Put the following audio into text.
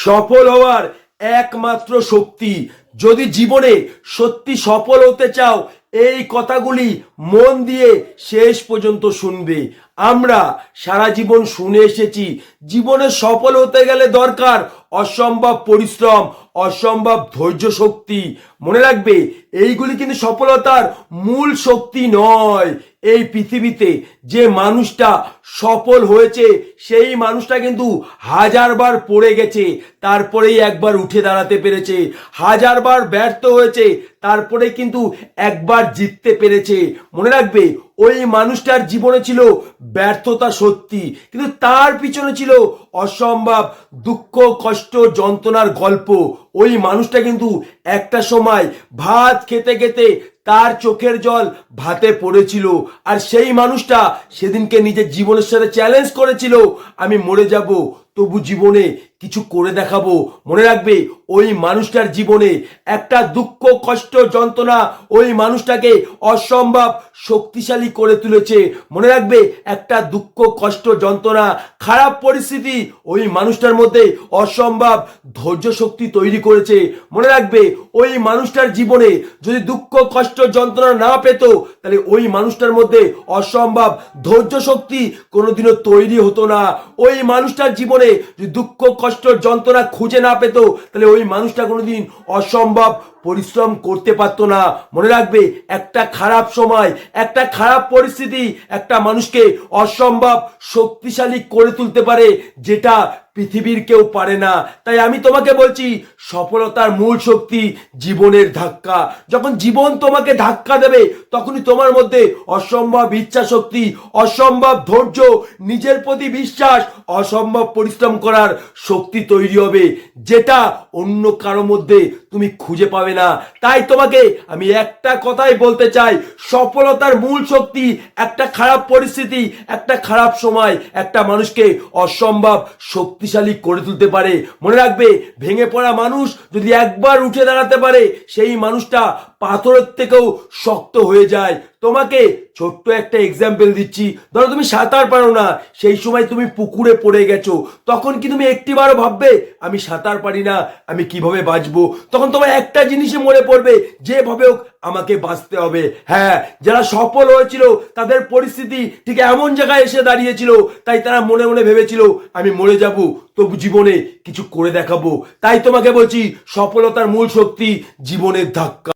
সফল হওয়ার একমাত্র শক্তি, যদি জীবনে সত্যি সফল হতে চাও, এই কথাগুলি মন দিয়ে শেষ পর্যন্ত শুনবে। আমরা সারা জীবন শুনে এসেছি জীবনে সফল হতে গেলে দরকার অসম্ভব পরিশ্রম, অসম্ভব ধৈর্য শক্তি। মনে রাখবে, এইগুলি কিন্তু সফলতার মূল শক্তি নয়। এই পৃথিবীতে যে মানুষটা সফল হয়েছে সেই মানুষটা কিন্তু হাজারবার পড়ে গেছে, তারপরেই একবার উঠে দাঁড়াতে পেরেছে। হাজারবার ব্যর্থ হয়েছে, তারপরে কিন্তু একবার জিততে পেরেছে। মনে রাখবে, ওই মানুষটার জীবনে ছিল ব্যর্থতা সত্যি, কিন্তু তার পিছনে ছিল অসম্ভব দুঃখ, কষ্ট, যন্ত্রণার গল্প। ওই মানুষটা কিন্তু একটা সময় ভাত খেতে খেতে তার চোখের জল ভাতে পড়েছিল, আর সেই মানুষটা সেদিনকে নিজের জীবনের সাথে চ্যালেঞ্জ করেছিল, আমি মরে যাব তবু জীবনে কিছু করে দেখাবো। মনে রাখবে, ওই মানুষটার জীবনে একটা দুঃখ, কষ্ট, যন্ত্রণা ওই মানুষটাকে অসম্ভব শক্তিশালী করে তুলেছে। মনে রাখবে, একটা দুঃখ, কষ্ট, যন্ত্রণা, খারাপ পরিস্থিতি ওই মানুষটার মধ্যে অসম্ভব ধৈর্য শক্তি তৈরি করেছে। মনে রাখবে, ওই মানুষটার জীবনে যদি দুঃখ, কষ্ট, যন্ত্রণা না পেত, তাহলে ওই মানুষটার মধ্যে অসম্ভব ধৈর্য শক্তি কোনোদিনও তৈরি হতো না। ওই মানুষটার জীবনে যদি দুঃখ, কষ্ট, যন্ত্রণা খুঁজে না পেত, তাহলে ওই মানুষটা কোনোদিন অসম্ভব পরিশ্রম করতে পারতো না। মনে রাখবে, একটা খারাপ সময়, একটা খারাপ পরিস্থিতি একটা মানুষকে অসম্ভব শক্তিশালী করে তুলতে পারে, যেটা পৃথিবীর কেউ পারে না। তাই আমি তোমাকে বলছি, সফলতার মূল শক্তি জীবনের ধাক্কা। যখন জীবন তোমাকে ধাক্কা দেবে, তখনই তোমার মধ্যে অসম্ভব ইচ্ছা শক্তি, অসম্ভব ধৈর্য, নিজের প্রতি বিশ্বাস, অসম্ভব পরিশ্রম করার শক্তি তৈরি হবে, যেটা অন্য কারো মধ্যে তুমি খুঁজে পাবে না। তাই তোমাকে আমি একটা কথাই বলতে চাই, সফলতার মূল শক্তি একটা খারাপ পরিস্থিতি, একটা খারাপ সময় একটা মানুষকে অসম্ভব শক্তিশালী করে তুলতে পারে। মনে রাখবে, ভেঙে পড়া মানুষ যদি একবার উঠে দাঁড়াতে পারে, সেই মানুষটা পাথরের থেকেও শক্ত হয়ে যায়। তোমাকে ছোট্ট একটা এক্সাম্পল দিচ্ছি। ধরো তুমি সাঁতার পারো না, সেই সময় তুমি পুকুরে পড়ে গেছো, তখন কি তুমি একটিবারও ভাববে আমি সাঁতার পারি না, আমি কিভাবে বাঁচবো? তখন তোমার একটা জিনিসই মনে পড়বে, যেভাবে হোক আমাকে বাঁচতে হবে। হ্যাঁ, যারা সফল হয়েছিল তাদের পরিস্থিতি ঠিক এমন জায়গায় এসে দাঁড়িয়েছিল, তাই তারা মনে মনে ভেবেছিল আমি মরে যাব তবু জীবনে কিছু করে দেখাবো। তাই তোমাকে বলছি, সফলতার মূল শক্তি জীবনের ধাক্কা।